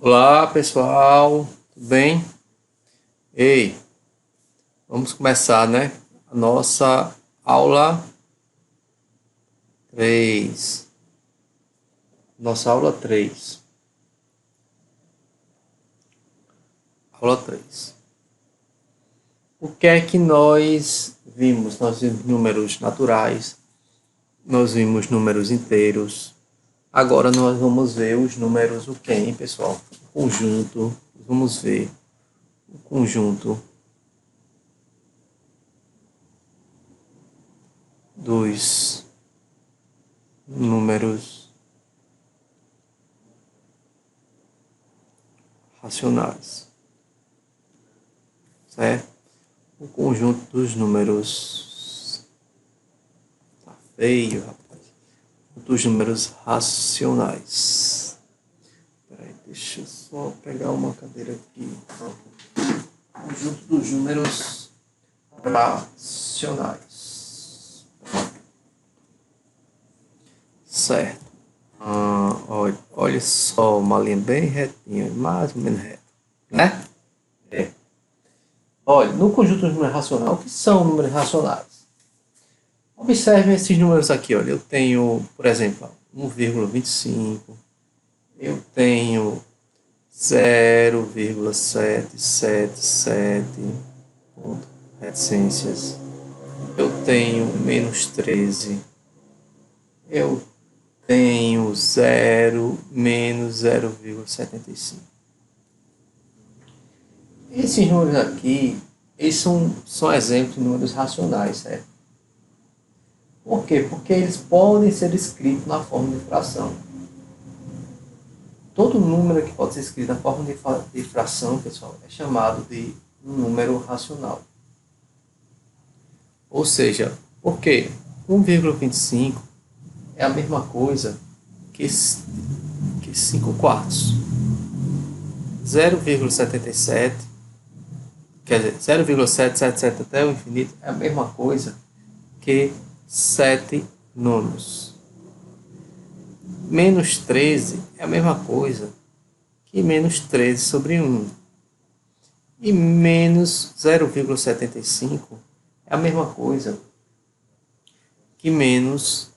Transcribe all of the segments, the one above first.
Olá pessoal, tudo bem? Ei, vamos começar, né? A nossa aula 3. Nossa aula 3. Aula 3. O que é que nós vimos? Nós vimos números naturais, nós vimos números inteiros. Agora nós vamos ver os números o quê, hein, pessoal? O conjunto. Vamos ver o conjunto dos números racionais, certo? O conjunto dos números, tá feio, rapaz, dos números racionais. Peraí, deixa eu só pegar uma cadeira aqui. Conjunto dos números racionais, certo? Olha só, uma linha bem retinha, mais ou menos reta, né? É. Olha, no conjunto dos números racionais, o que são números racionais? Observem esses números aqui, olha. Eu tenho, por exemplo, 1,25. Eu tenho 0,777 reticências. Eu tenho menos 13. Eu tenho 0, menos 0,75. Esses números aqui, eles são exemplos de números racionais, certo? Por quê? Porque eles podem ser escritos na forma de fração. Todo número que pode ser escrito na forma de fração, pessoal, é chamado de um número racional. Ou seja, por quê? 1,25 é a mesma coisa que 5 quartos. 0,77, quer dizer, 0,777 até o infinito é a mesma coisa que 7 nonos. Menos 13 é a mesma coisa que menos 13 sobre 1. E menos 0,75 é a mesma coisa que menos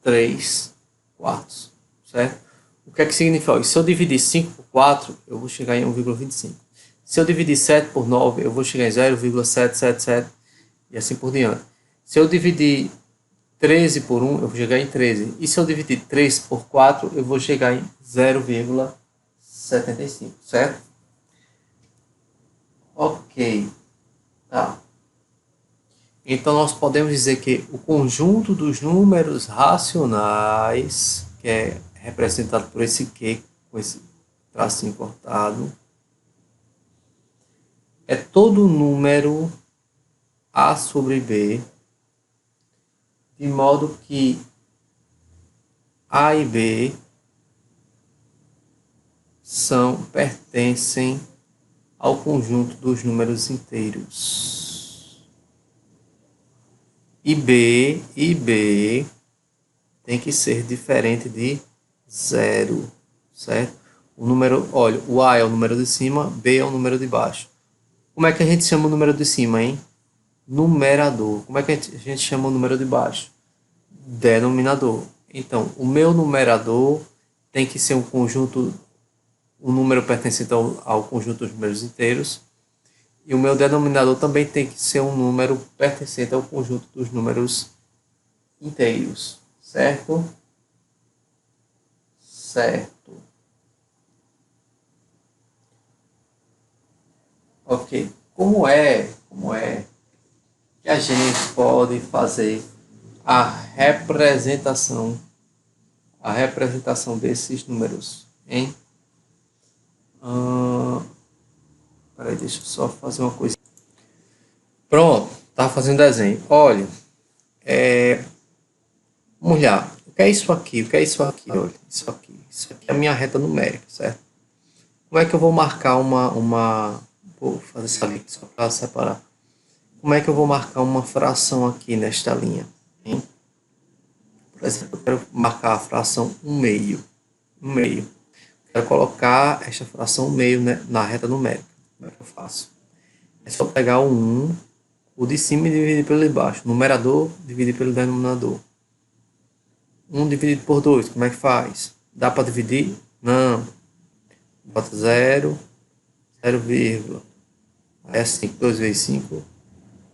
3 quartos, certo? O que é que significa isso? Se eu dividir 5 por 4, eu vou chegar em 1,25. Se eu dividir 7 por 9, eu vou chegar em 0,777 e assim por diante. Se eu dividir 13 por 1, eu vou chegar em 13. E se eu dividir 3 por 4, eu vou chegar em 0,75, certo? Ok. Tá. Então nós podemos dizer que o conjunto dos números racionais, que é representado por esse Q, com esse tracinho cortado, é todo número A sobre B, de modo que A e B pertencem ao conjunto dos números inteiros. E B tem que ser diferente de 0, certo? O número, olha, o A é o número de cima, B é o número de baixo. Como é que a gente chama o número de cima, hein? Numerador. Como é que a gente chama o número de baixo? Denominador. Então, o meu numerador tem que ser um conjunto, um número pertencente ao conjunto dos números inteiros. E o meu denominador também tem que ser um número pertencente ao conjunto dos números inteiros. Certo? Certo. Ok. Como é que a gente pode fazer a representação desses números, hein? Peraí, deixa eu só fazer uma coisa. Pronto, tá fazendo desenho. Olha, vamos lá. O que é isso aqui? O que é isso aqui? Olha, isso aqui é a minha reta numérica, certo? Como é que eu vou marcar vou fazer essa linha só para separar. Como é que eu vou marcar uma fração aqui nesta linha, hein? Por exemplo, eu quero marcar a fração 1/2. 1/2. O Quero colocar esta fração meio, né, na reta numérica. Como é que eu faço? É só pegar o 1, o de cima e dividir pelo de baixo. Numerador, dividir pelo denominador. 1 dividido por 2, como é que faz? Dá para dividir? Não. Bota 0, 0, aí é 5. 2 vezes 5,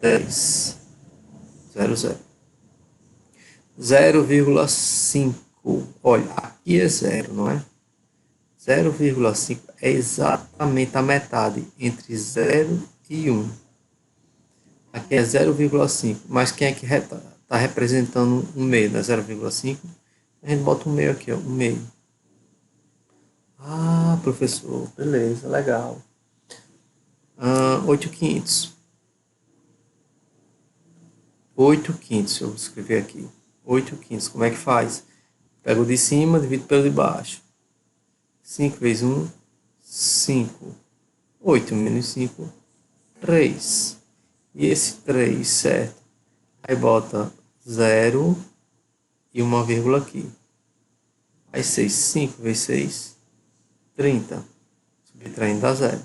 10. 0, 0. 0,5. Olha, aqui é 0, não é? 0,5 é exatamente a metade entre 0 e 1. Aqui é 0,5. Mas quem é que está representando um meio, né? 0,5. A gente bota um meio aqui, ó. Um meio. Ah, professor. Beleza, legal. 8/5. 8/5. Eu vou escrever aqui. 8/5. Como é que faz? Pega o de cima, divido pelo de baixo. 5 vezes 1, 5. 8 menos 5, 3. E esse 3, certo? Aí bota 0 e uma vírgula aqui. Aí 6, 5 vezes 6, 30. Subtraindo dá 0.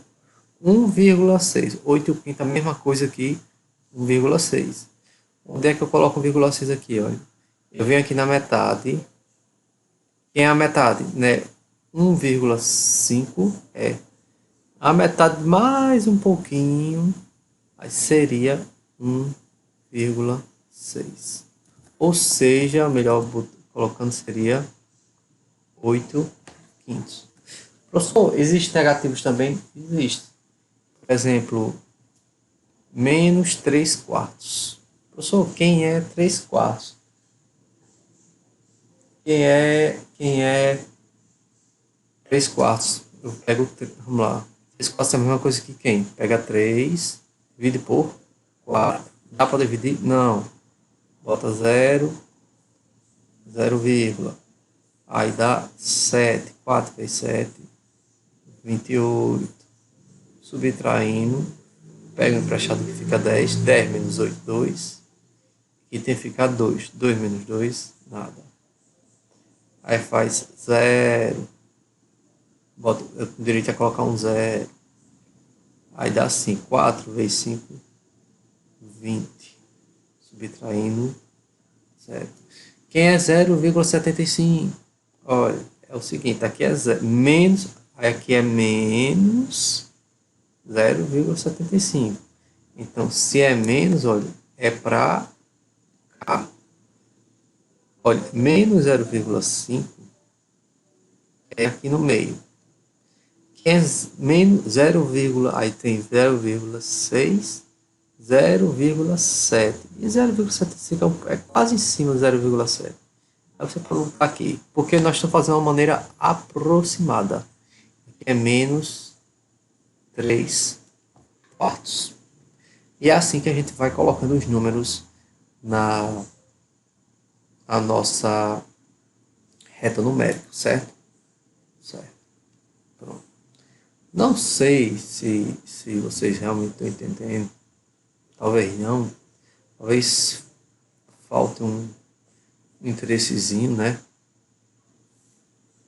1,6. 8/5, a mesma coisa aqui, 1,6. Onde é que eu coloco 1,6 aqui? Olha. Eu venho aqui na metade. Quem é a metade? Né? 1,5 é a metade mais um pouquinho. Aí seria 1,6. Ou seja, melhor colocando seria 8/5. Professor, existem negativos também? Existe. Por exemplo, menos 3/4. Professor, quem é 3/4? Quem é 3/4? Eu pego, vamos lá. 3/4 é a mesma coisa que quem? Pega 3, divide por 4. Dá para dividir? Não. Bota 0, 0, aí dá 7. 4 vezes 7, 28. Subtraindo. Pega o emprestado que fica 10. 10 menos 8, 2. Aqui tem que ficar 2. 2 menos 2, nada. Aí faz 0. Bota, eu tenho direito a colocar um 0. Aí dá 5. 4 vezes 5, 20. Subtraindo, certo? Quem é 0,75? Olha, é o seguinte, aqui é 0, menos, aqui é menos 0,75. Então, se é menos, olha, é para cá. Olha, menos 0,5 é aqui no meio. Quem é menos 0, aí tem 0,6, 0,7. E 0,75 é quase em cima de 0,7. Aí você coloca aqui, porque nós estamos fazendo uma maneira aproximada. Aqui é menos 3/4. E é assim que a gente vai colocando os números na nossa reta numérica, certo? Certo. Pronto. Não sei se vocês realmente estão entendendo. Talvez não. Talvez falte um interessezinho, né?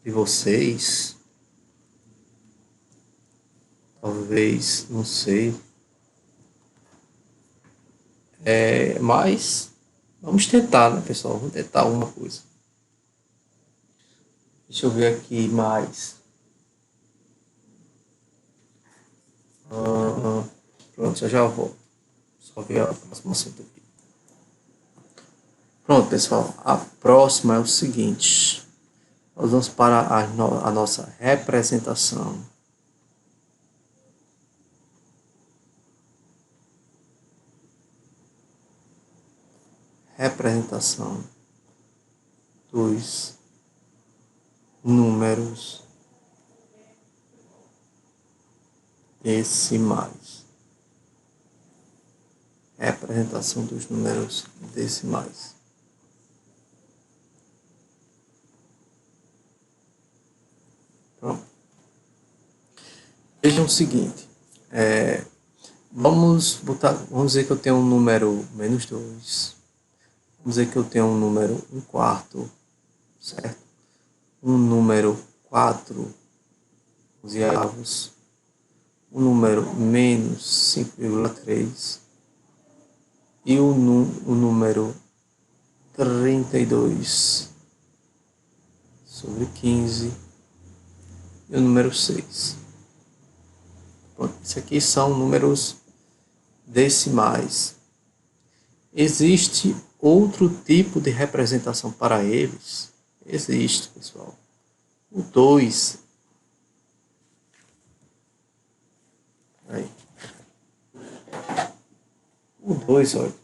De vocês. Talvez, não sei. Mas vamos tentar, né, pessoal? Vamos tentar alguma coisa. Deixa eu ver aqui mais. Pronto, já volto. Só ver a próxima assunto aqui. Pronto, pessoal. A próxima é o seguinte. Nós vamos para a nossa representação. Representação dos números decimais. Representação dos números decimais. Pronto. Vejam o seguinte. Vamos dizer que eu tenho um número menos 2. Vamos dizer que eu tenho um número 1/4, certo? Um número 4 11avos, o número menos 5,3 e o número 32 sobre 15 e o número 6. Pronto, isso aqui são números decimais. Existe outro tipo de representação para eles? Existe, pessoal. O 2. Aí. O 2, olha.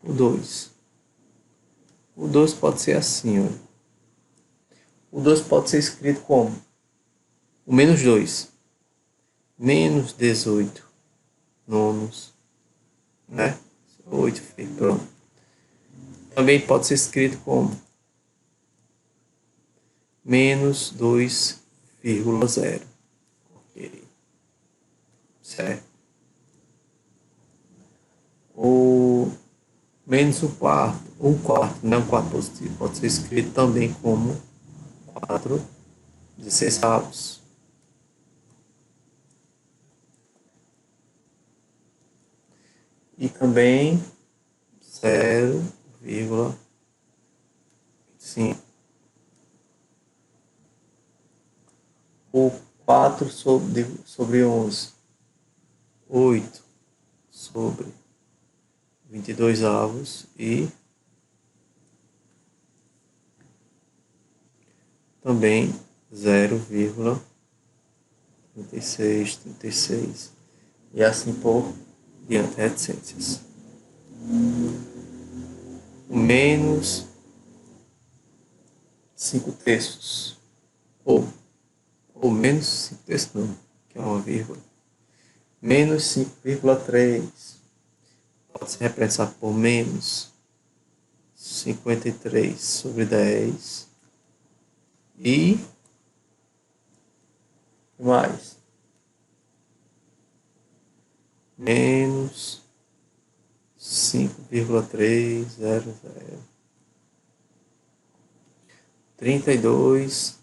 O 2. O 2 pode ser assim, olha. O 2 pode ser escrito como? O menos 2. Menos 18 nonos. Né? 8, pronto. Também pode ser escrito como menos 2,0. Ok. Certo. O menos um quarto, não um quarto positivo, pode ser escrito também como 4/16. E também 0,5. O 4 sobre 11. 8 sobre 22avos e também 0,36 e assim por diante, reticências. O menos 5/3 ou menos 5/3 não, que é uma vírgula. Menos 5,3 pode ser representado por menos 53 sobre 10 e mais menos 5,300. 32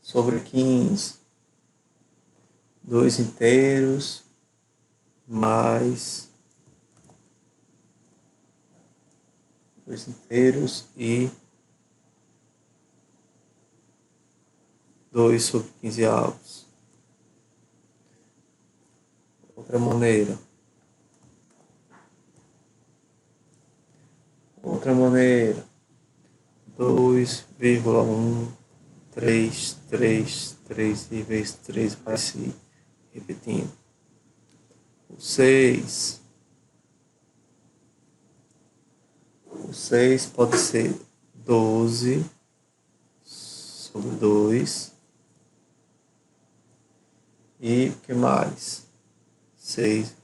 sobre 15. 2 inteiros mais 2 inteiros e 2 sobre 15avos. Outra maneira. 2,1333 e vezes 3 vai se repetindo. O 6 pode ser 12 sobre 2 e o que mais? 6,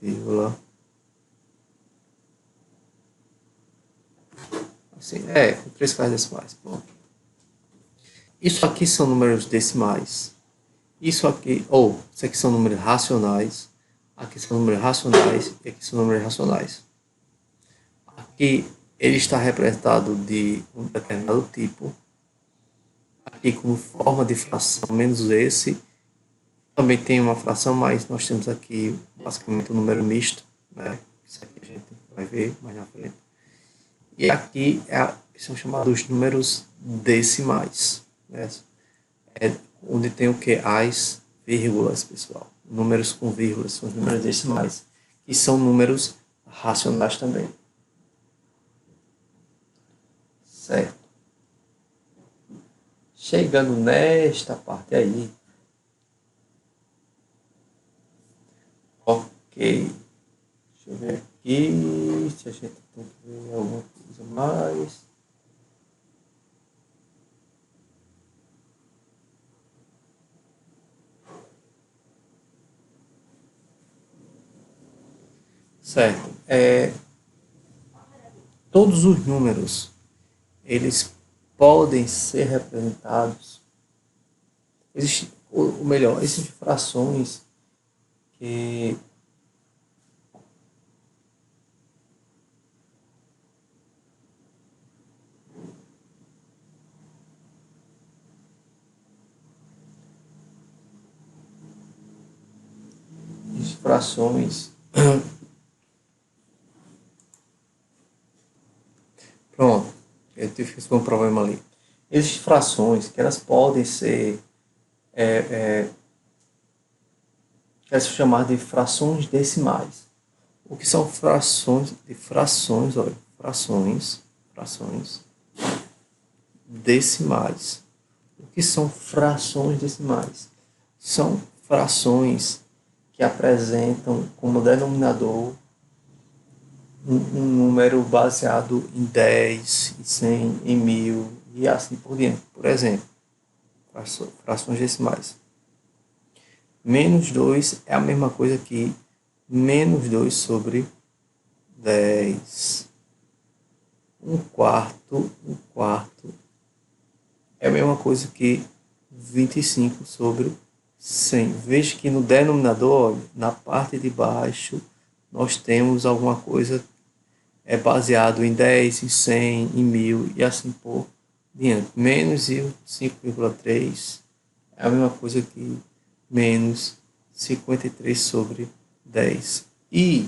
assim, com 3 casas decimais. Bom. Isso aqui são números decimais. Isso aqui são números racionais. Aqui são números racionais e aqui são números racionais. Aqui ele está representado de um determinado tipo. Aqui como forma de fração menos esse. Também tem uma fração, mas nós temos aqui basicamente um número misto, né? Isso aqui a gente vai ver mais na frente. E aqui são chamados números decimais, né? Onde tem o que? As vírgulas, pessoal. Números com vírgulas são os números decimais. E são números racionais também. Certo. Chegando nesta parte aí. Ok. Deixa eu ver aqui se a gente tem que ver alguma coisa mais. Certo. Todos os números, eles podem ser representados. Existem frações que frações. Pronto, eu tive um problema ali. Existem frações que elas podem ser elas são chamadas de frações decimais. O que são frações de frações, olha, frações decimais. O que são frações decimais? São frações que apresentam como denominador um número baseado em 10, em 100, em 1000 e assim por diante. Por exemplo, frações decimais. Menos 2 é a mesma coisa que menos 2 sobre 10. Um quarto é a mesma coisa que 25 sobre 100. Veja que no denominador, na parte de baixo, nós temos alguma coisa baseado em 10, em 100, em 1000 e assim por diante. Menos 5,3 é a mesma coisa que menos 53 sobre 10. E,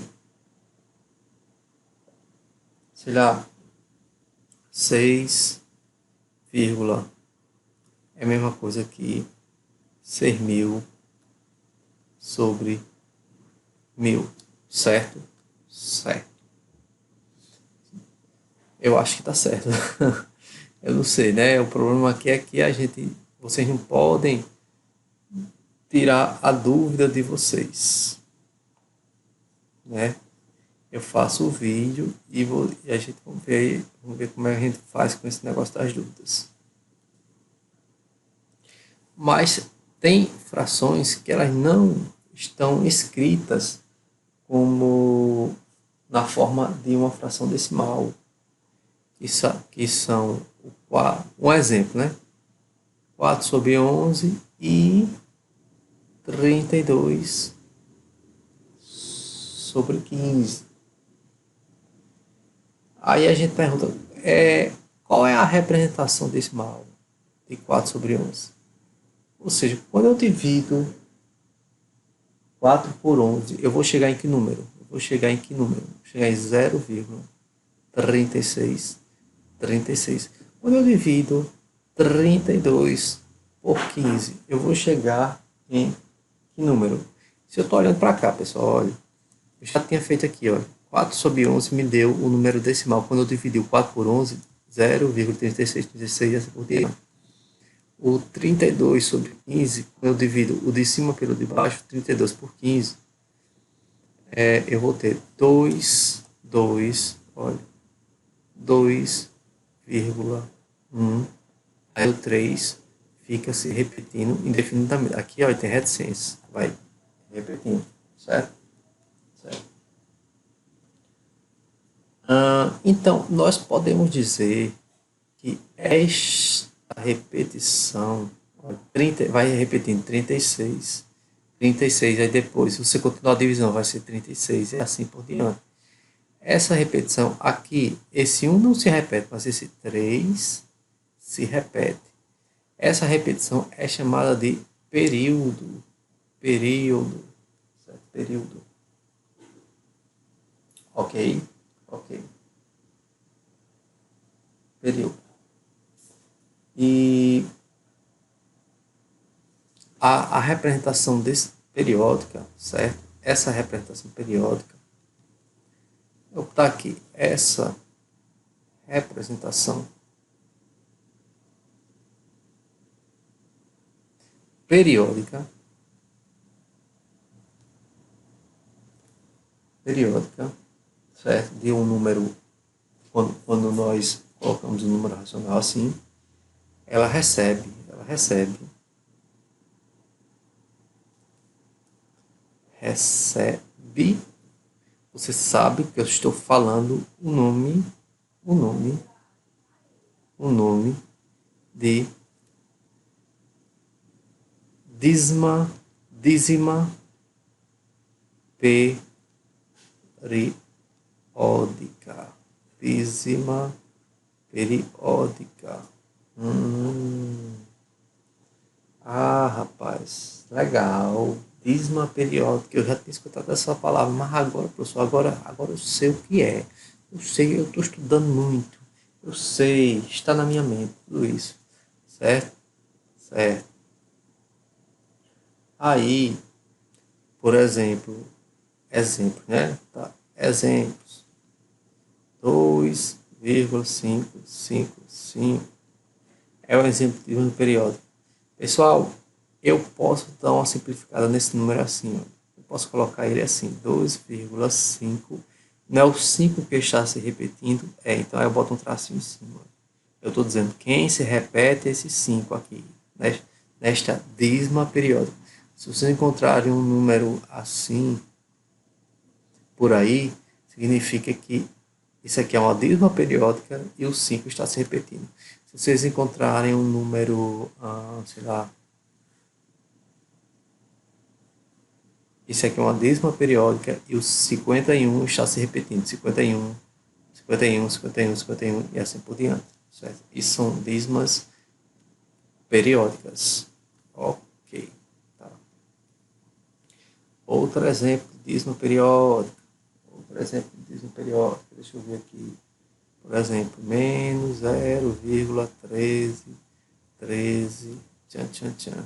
sei lá, 6, é a mesma coisa que 6.000 sobre 1000, certo? Certo. Eu acho que tá certo. Eu não sei, né? O problema aqui é que vocês não podem tirar a dúvida de vocês, né? Eu faço o vídeo e a gente vamos ver como é que a gente faz com esse negócio das dúvidas. Mas tem frações que elas não estão escritas como na forma de uma fração decimal, que são um exemplo, né? 4 sobre 11 e 32 sobre 15. Aí a gente pergunta, qual é a representação decimal de 4 sobre 11? Ou seja, quando eu divido 4 por 11, eu vou chegar em que número? Vou chegar em 0,36. Quando eu divido 32 por 15, eu vou chegar em que número? Se eu estou olhando para cá, pessoal, olha, eu já tinha feito aqui, olha, 4 sobre 11 me deu o número decimal. Quando eu dividi o 4 por 11, 0,3636 e assim por diante. O 32 sobre 15, quando eu divido o de cima pelo de baixo, 32 por 15, eu vou ter 2,1. Aí o 3 fica se repetindo indefinidamente. Aqui, ó, tem reticência. Vai repetindo, certo? Então, nós podemos dizer que esta repetição vai repetindo 36, aí depois, se você continuar a divisão, vai ser 36 e assim por diante. Essa repetição aqui, esse 1 não se repete, mas esse 3 se repete. Essa repetição é chamada de período. Certo? Período. Ok. Período. E a representação periódica, certo? Essa representação periódica, eu vou botar aqui, essa representação periódica, certo? De um número, quando nós colocamos um número racional assim, ela recebe, você sabe que eu estou falando o nome de dízima periódica. Dízima periódica. Ah, rapaz, legal. dízima periódica. Eu já tinha escutado essa palavra, mas agora, professor, agora eu sei o que é. Eu sei, eu estou estudando muito. Eu sei, está na minha mente tudo isso. Certo? Certo. Aí, por exemplo, né? Tá. Exemplos. 2,555 é o exemplo de dízima periódica. Pessoal, eu posso dar uma simplificada nesse número assim. Ó. Eu posso colocar ele assim, 2,5. Não é o 5 que está se repetindo? Então eu boto um tracinho em cima. Eu estou dizendo quem se repete esse 5 aqui, nesta dízima periódica. Se vocês encontrarem um número assim, por aí, significa que isso aqui é uma dízima periódica e o 5 está se repetindo. Se vocês encontrarem um número, sei lá, isso aqui é uma dízima periódica e o 51 está se repetindo. 51, 51, 51, 51 e assim por diante. Certo? Isso são dízimas periódicas. Ok. Tá. Outro exemplo de dízima periódica. Outro exemplo de dízima periódica. Deixa eu ver aqui. Por exemplo, menos 0,1313. Tchan, tchan, tchan.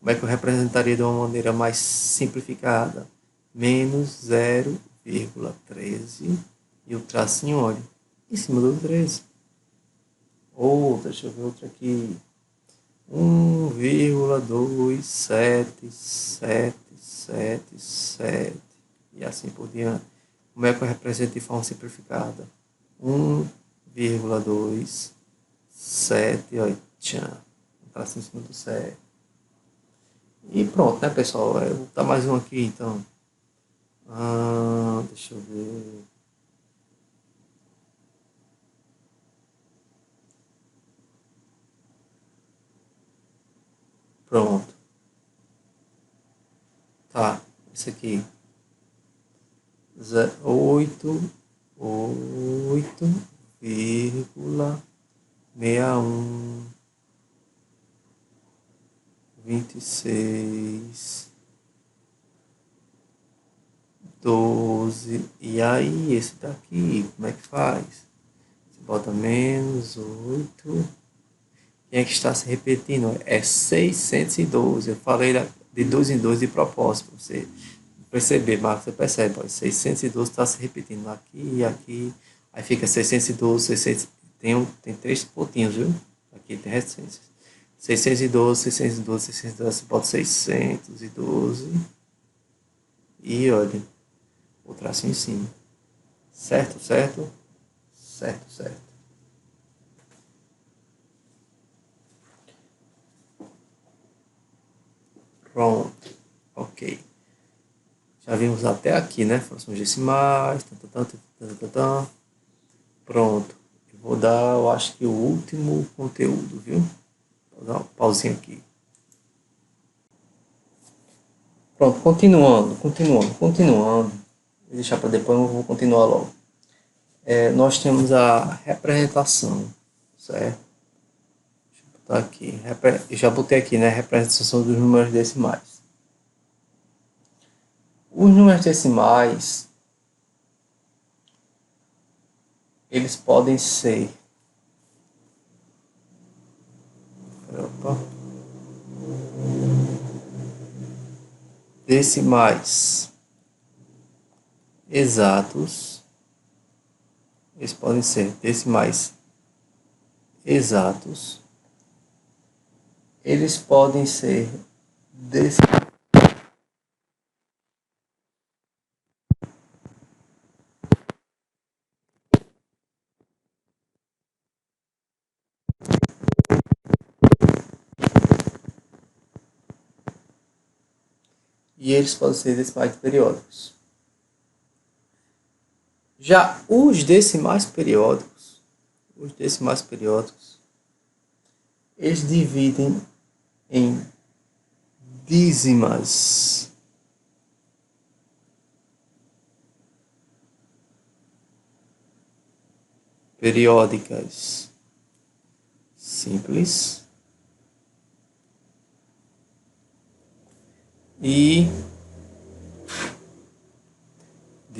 Como é que eu representaria de uma maneira mais simplificada? Menos 0,13 e o tracinho, olha, em cima do 13. Ou, deixa eu ver outra aqui. 1,27777 e assim por diante. Como é que eu represento de forma simplificada? 1,27, olha, tchan, um tracinho em cima do 7. E pronto, né, pessoal? Eu vou botar mais um aqui, então. Deixa eu ver. Pronto. Tá. Esse aqui. 8,612612. E aí, esse daqui, como é que faz? Você bota menos 8. Quem é que está se repetindo? É 612. Eu falei de 2 em 2 de propósito, para você perceber, mas você percebe, ó, 612 está se repetindo aqui e aqui, aí fica 612, 600, tem 3 pontinhos, viu? Aqui tem reticências. 612, 612, 612, você bota 612 e olha, o tracinho em cima. Certo, certo? Certo, certo. Pronto. Ok. Já vimos até aqui, né? Frações decimais. Pronto. Eu vou dar, eu acho que o último conteúdo, viu? Vou dar um pauzinho aqui. Pronto, continuando. Vou deixar para depois, eu vou continuar logo. Nós temos a representação, certo? Deixa eu botar aqui. Já botei aqui, né? Representação dos números decimais. Os números decimais, eles podem ser... Opa. Decimais exatos. Eles podem ser decimais exatos. Eles podem ser e eles podem ser decimais periódicos. Já os decimais periódicos, eles dividem em dízimas. Periódicas simples e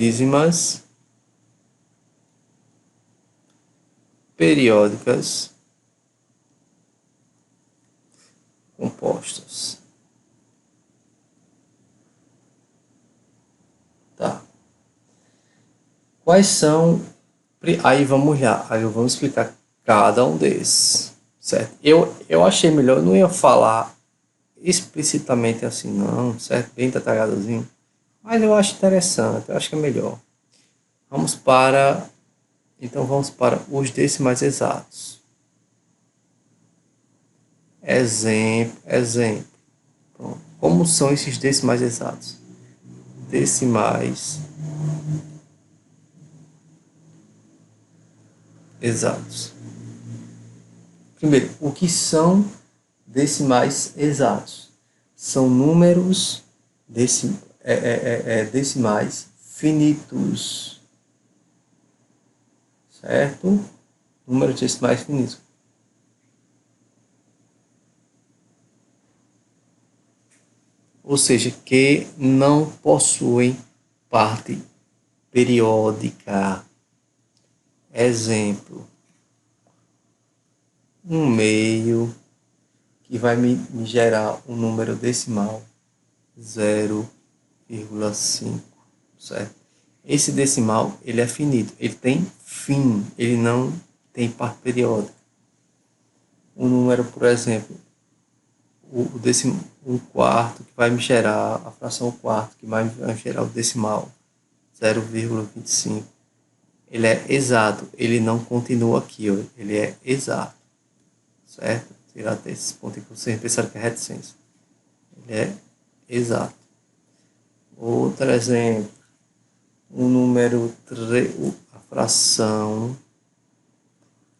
dízimas periódicas compostas. Tá. Quais são... Aí vamos lá, aí vamos explicar cada um desses, certo? Eu achei melhor, eu não ia falar explicitamente assim não, certo? Bem detalhadozinho, mas eu acho interessante, eu acho que é melhor. Então vamos para os decimais exatos. Exemplo. Pronto. Como são esses decimais exatos? Decimais exatos. Primeiro, o que são decimais exatos? São números decimais finitos, certo? Números decimais finitos. Ou seja, que não possuem parte periódica. Exemplo, um meio que vai me gerar um número decimal 0,5, certo? Esse decimal, ele é finito, ele tem fim, ele não tem parte periódica. Um número, por exemplo, um quarto, que vai me gerar a fração quarto, que vai me gerar o decimal 0,25. Ele é exato, ele não continua aqui, ó, ele é exato, certo? Tirar até esse ponto que vocês pensaram que é reticência. Ele é exato. Outro exemplo, o número 3, a fração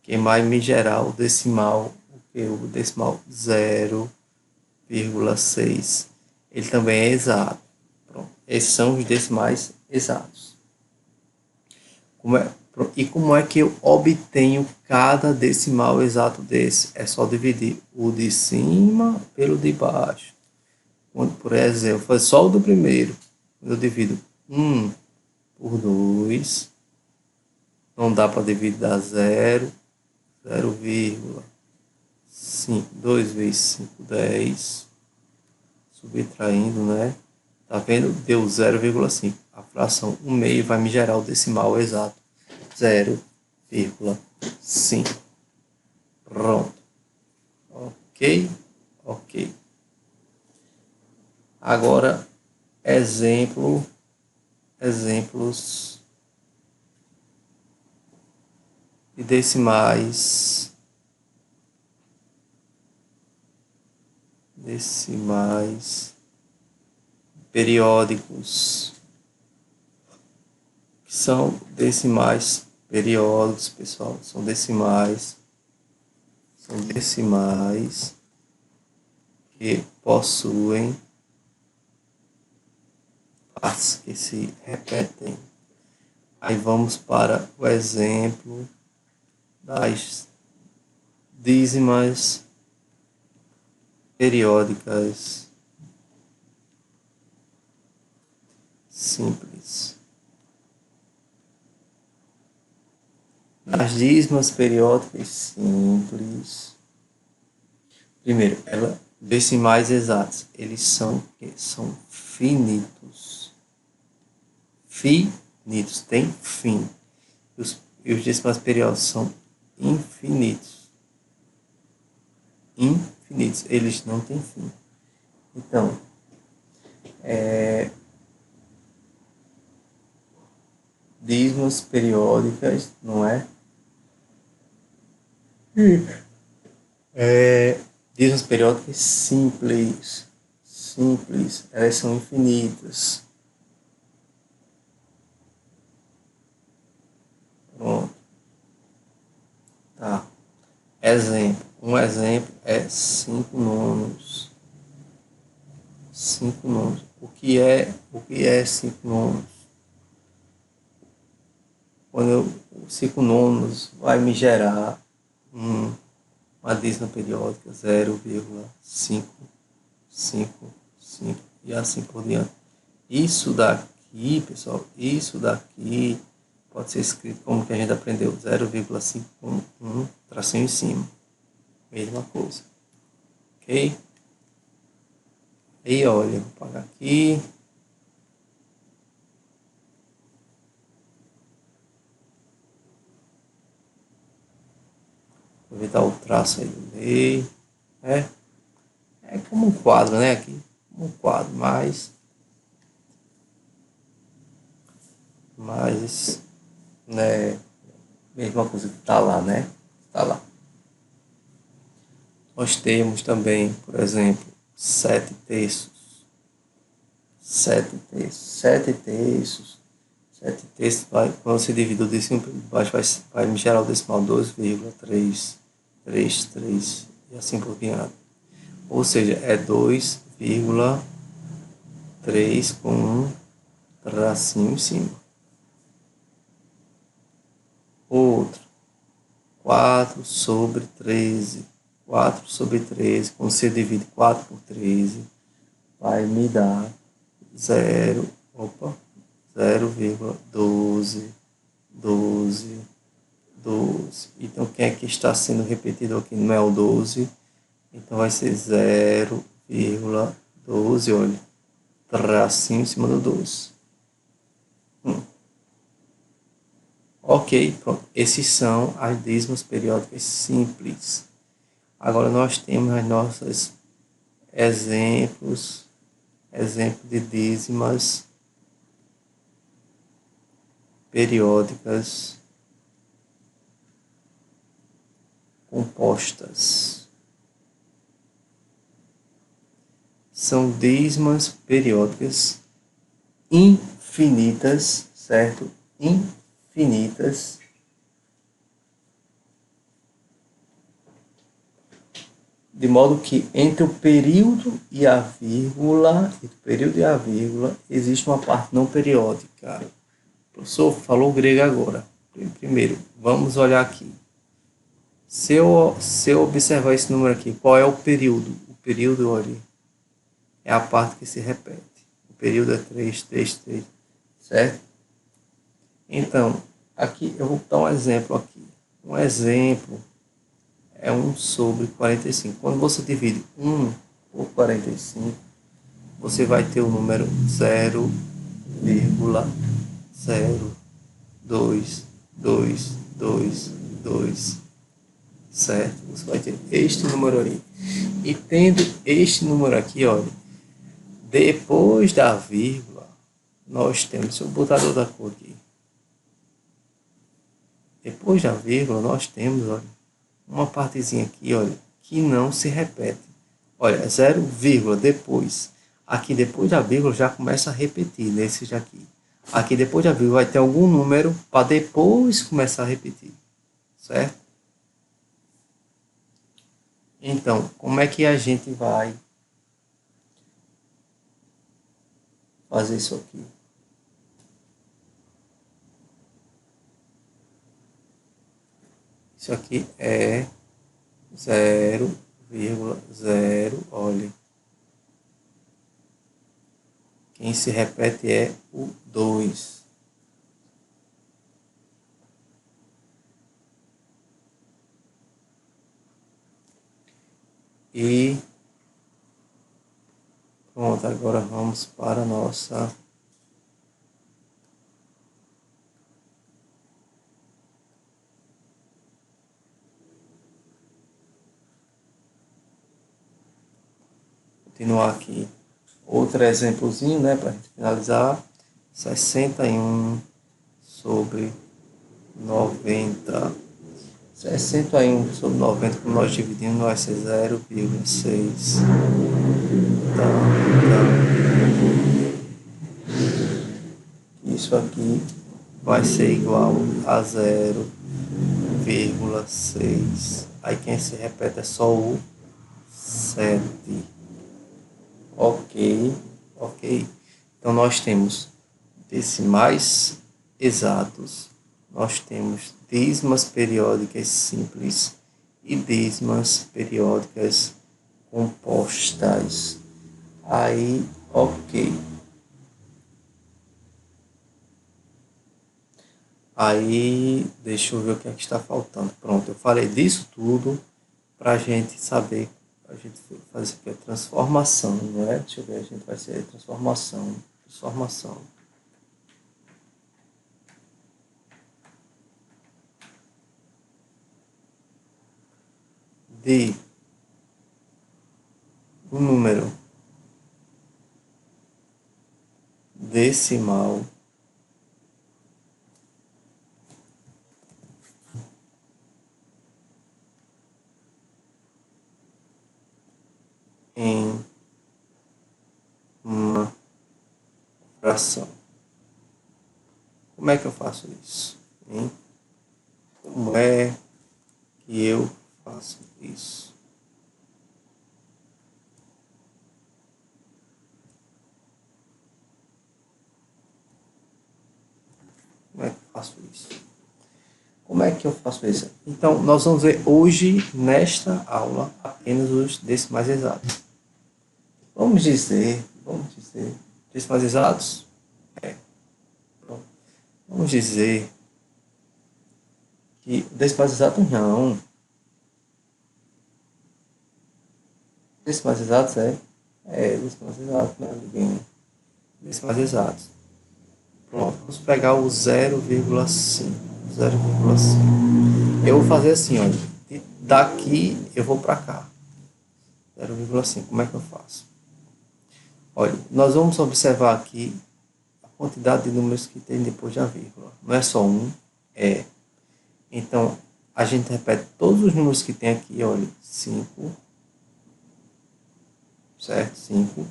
que vai me gerar o decimal 0,6. Ele também é exato. Pronto. Esses são os decimais exatos. Como é que eu obtenho cada decimal exato desse? É só dividir o de cima pelo de baixo. Por exemplo, foi só o do primeiro. Eu divido 1 por 2. Não dá para dividir a 0,5. 2 vezes 5, 10. Subtraindo, né? Tá vendo? Deu 0,5. A fração 1 meio vai me gerar o decimal exato. 0,5. Pronto. Ok? Ok. Agora, exemplos de decimais periódicos, que são decimais periódicos, pessoal, são decimais que possuem partes que se repetem. Aí vamos para o exemplo das dízimas periódicas simples. As dízimas periódicas simples, primeiro, decimais exatos, eles são finitos. Finitos, tem fim. E os decimais periódicos são infinitos. Infinitos, eles não têm fim. Então, dízimas periódicas, não é? Dízimas periódicas simples, elas são infinitas. Pronto. Tá. Um exemplo é 5 nonos. 5 nonos. O que é 5 nonos? Quando 5 nonos vai me gerar uma dízima periódica 0,555 e assim por diante. Isso daqui daqui, pessoal, isso daqui pode ser escrito como que a gente aprendeu, 0,5 com um tracinho em cima. Mesma coisa. Ok? Aí, olha, vou pagar aqui. Aproveitar o traço aí do meio. É como um quadro, né? Aqui. Um quadro, mas né? Mesma coisa que tá lá, né? Tá lá. Nós temos também, por exemplo, 7 terços. 7 terços. 7 terços. 7 terços, quando você divide o décimo por baixo, vai me gerar o decimal 2,333 e assim por diante. Ou seja, é 2,3 com um tracinho em cima. Outro, 4 sobre 13. 4 sobre 13, quando você divide 4 por 13, vai me dar 0,12, 12, 12. Então, quem é que está sendo repetido aqui não é o 12, então vai ser 0,12, olha, tracinho em cima do 12. Ok, pronto. Esses são as dízimas periódicas simples. Agora nós temos as nossas exemplo de dízimas periódicas compostas. São dízimas periódicas infinitas, certo? Infinitas. De modo que entre o período e a vírgula, existe uma parte não periódica. O professor falou grego agora. Primeiro, vamos olhar aqui. Se eu observar esse número aqui, qual é o período? O período, olha, é a parte que se repete. O período é 3, 3, 3, certo? Então, aqui eu vou dar um exemplo aqui. Um exemplo é 1 sobre 45. Quando você divide 1 por 45, você vai ter o número 0,022222, certo? Você vai ter este número aí. E tendo este número aqui, olha, depois da vírgula, nós temos, deixa eu botar outra cor aqui. Depois da vírgula, nós temos, olha, uma partezinha aqui, olha, que não se repete. Olha, 0, depois. Aqui depois da vírgula já começa a repetir, nesse aqui. Aqui depois da vírgula vai ter algum número para depois começar a repetir, certo? Então, como é que a gente vai fazer isso aqui? Isso aqui é 0,0, olha. Quem se repete é o 2. E pronto, agora vamos para a nossa continuar aqui. Outro exemplozinho, né, para a gente finalizar. 61 sobre 90. 61 sobre 90, como nós dividimos, vai ser 0,6. Isso aqui vai ser igual a 0,6. Aí quem se repete é só o 7. Ok. Então nós temos decimais exatos, nós temos dízimas periódicas simples e dízimas periódicas compostas. Aí, ok. Aí, deixa eu ver o que é que está faltando. Pronto, eu falei disso tudo para a gente saber, a gente fazer aqui a transformação, não é? Deixa eu ver, a gente vai ser transformação de um número decimal em uma fração. Como é que eu faço isso? Hein? Como é que eu faço isso? Como é que eu faço isso? Como é que eu faço isso? Então, nós vamos ver hoje, nesta aula, apenas os decimais exatos. Vamos dizer, decimais exatos? Pronto. Vamos dizer que decimais exatos não. Decimais exatos decimais exatos, né? Decimais exatos. Pronto, vamos pegar o 0,5. 0,5. Eu vou fazer assim, olha. Daqui eu vou para cá. 0,5. Como é que eu faço? Olha, nós vamos observar aqui a quantidade de números que tem depois da vírgula. Não é só um, é. Então, a gente repete todos os números que tem aqui, olha. 5, certo? 5.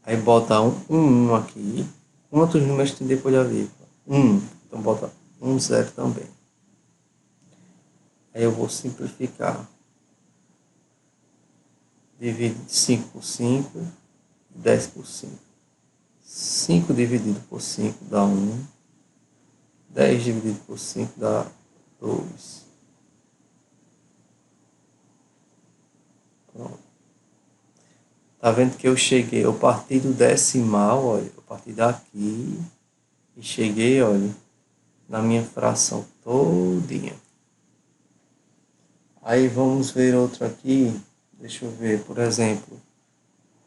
Aí bota um aqui. Quantos números tem depois da vírgula? 1. Então bota 0 também. Aí eu vou simplificar. Divide 5 por 5, 10 por 5. 5 dividido por 5 dá 1. 10 dividido por 5 dá 2. Pronto. Tá vendo que eu parti do decimal, olha, eu parti daqui e cheguei, olha, na minha fração todinha. Aí vamos ver outro aqui, deixa eu ver, por exemplo,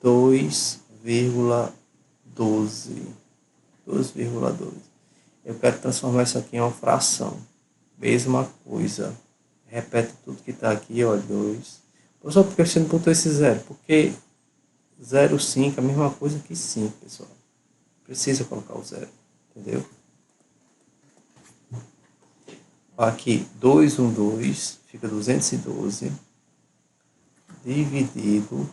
2,12. 2,12. Eu quero transformar isso aqui em uma fração. Mesma coisa. Repete tudo que está aqui, olha, 2. Só porque você não botou esse zero, porque 0,5 é a mesma coisa que 5, pessoal. Precisa colocar o zero, entendeu? Aqui, 212 fica 212 dividido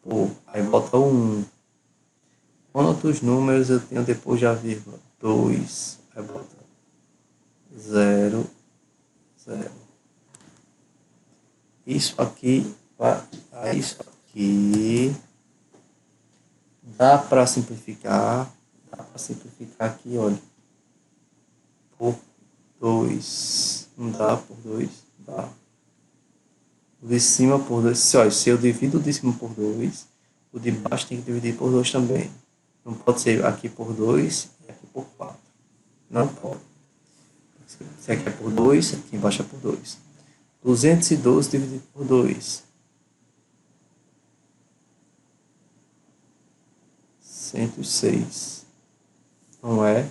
por, aí bota o 1. Quantos números eu tenho depois da vírgula? 2. Aí bota 0, 0. Isso aqui dá para simplificar. Dá para simplificar aqui, olha. Por 2. Não dá por 2? Dá. O de cima por 2. Se eu divido o de cima por 2, o de baixo tem que dividir por 2 também. Não pode ser aqui por 2 e aqui por 4. Não pode. Se aqui é por 2, aqui embaixo é por 2. 212 dividido por 2. 106. Não é?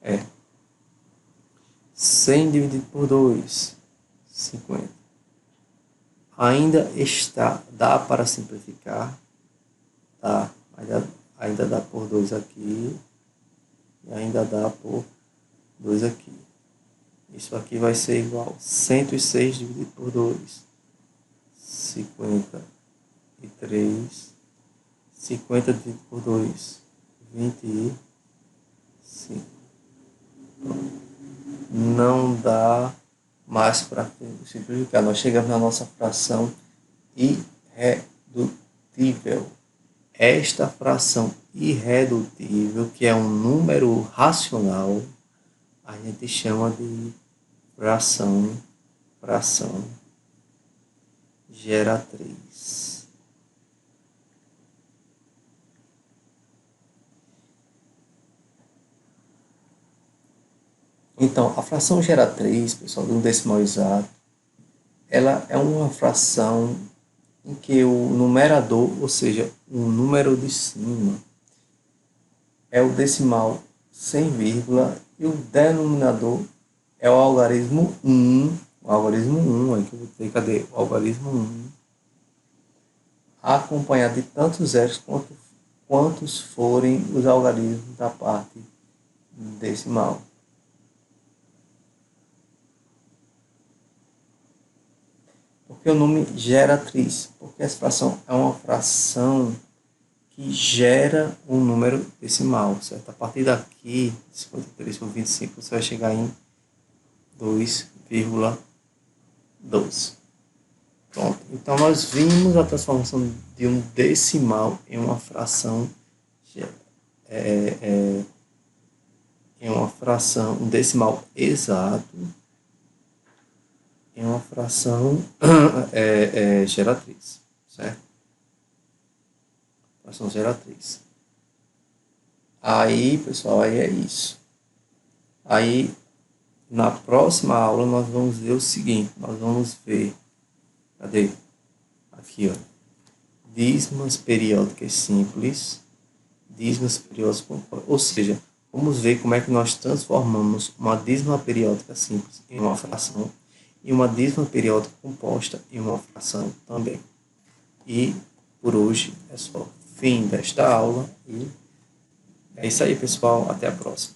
É. 100 dividido por 2. 50. Ainda dá para simplificar. Tá. Ainda dá por 2 aqui. E ainda dá por 2 aqui. Isso aqui vai ser igual a 106 dividido por 2. 53. 50 dividido por 2. 25. Pronto. Não dá mais para simplificar. Nós chegamos na nossa fração irredutível. Esta fração irredutível, que é um número racional, a gente chama de fração geratriz. Então, a fração geratriz, pessoal, do decimal exato, ela é uma fração em que o numerador, ou seja, o número de cima, é o decimal sem vírgula e o denominador é o algarismo 1. O algarismo 1, aí que eu vou ter, cadê? O algarismo 1, acompanhado de tantos zeros quantos forem os algarismos da parte decimal. Porque o nome geratriz? Porque essa fração é uma fração que gera um número decimal, certo? A partir daqui, 53 por 25, você vai chegar em 2,12. Pronto. Então, nós vimos a transformação de um decimal em uma fração, um decimal exato, em uma fração geratriz, certo? Fração geratriz. Aí, pessoal, aí é isso. Aí, na próxima aula, nós vamos ver o seguinte, nós vamos ver, cadê? Aqui, ó. Dízimas periódicas simples, dízimas periódicas compostas. Ou seja, vamos ver como é que nós transformamos uma dízima periódica simples em uma fração e uma dízima periódica composta em uma fração também. E por hoje é só. Fim desta aula e é isso aí, pessoal. Até a próxima.